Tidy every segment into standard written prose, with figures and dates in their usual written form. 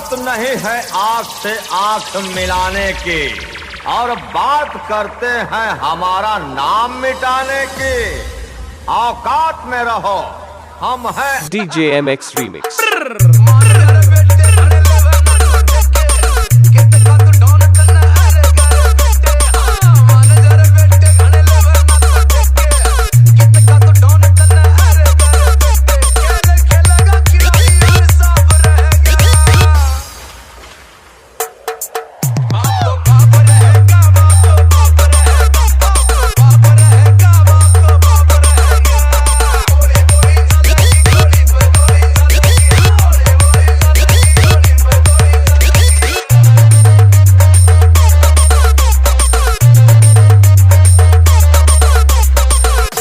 औकात नहीं है आंख से आंख मिलाने की, और बात करते हैं हमारा नाम मिटाने की। औकात में रहो, हम हैं DJ MX Remix।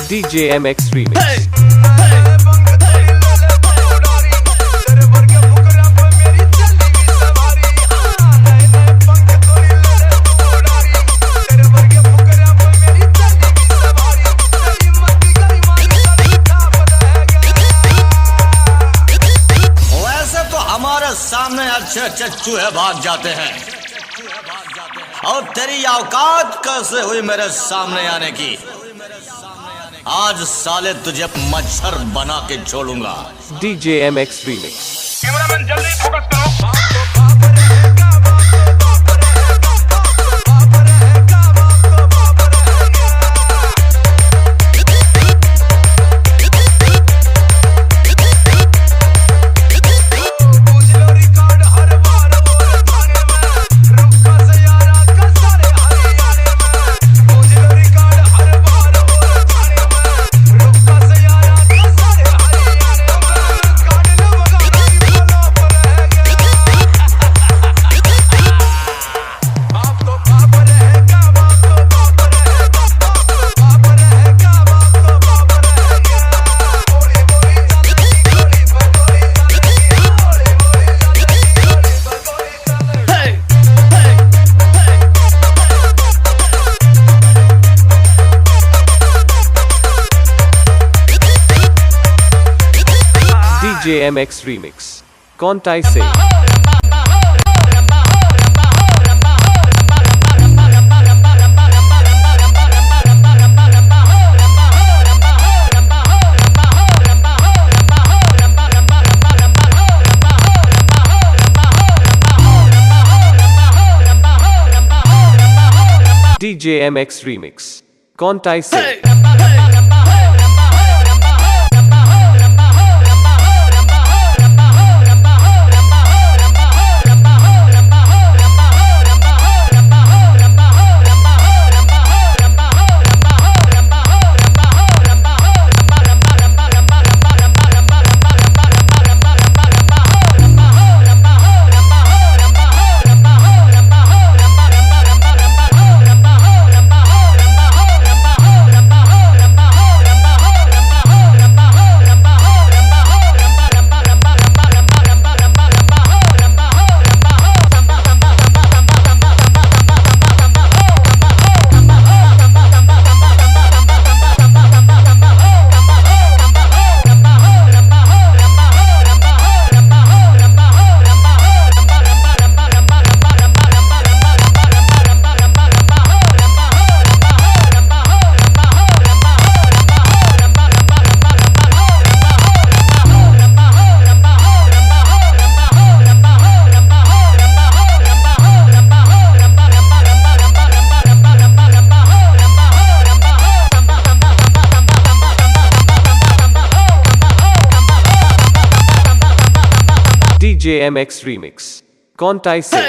DJ MX Remix। सामने अच्छे अच्छे चूहे भाग जाते हैं, और तेरी औकात कैसे हुई मेरे सामने आने की? आज साले तुझे मच्छर बना के छोड़ूंगा। DJ MX Remix। कैमरामैन जल्दी फोकस करो। DJ MX Remix। कौनटाई से DJ MX Remix। कौनटाई से DJ MX Remix। कौनटाई से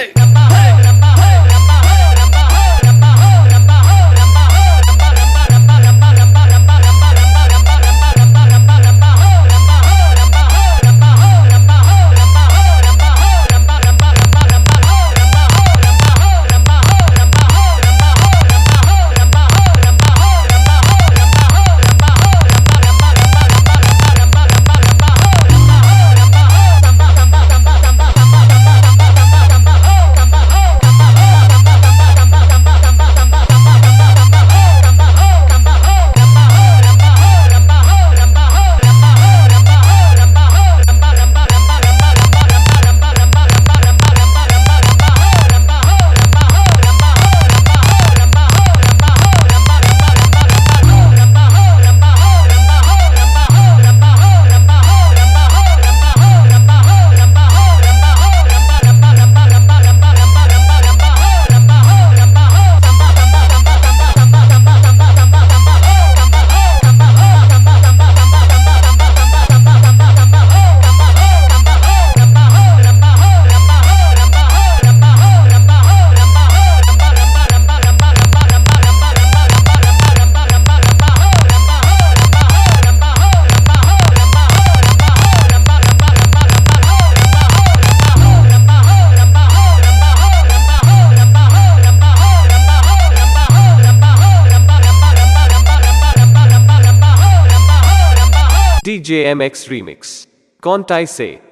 DJ MX Remix. Kontai Se.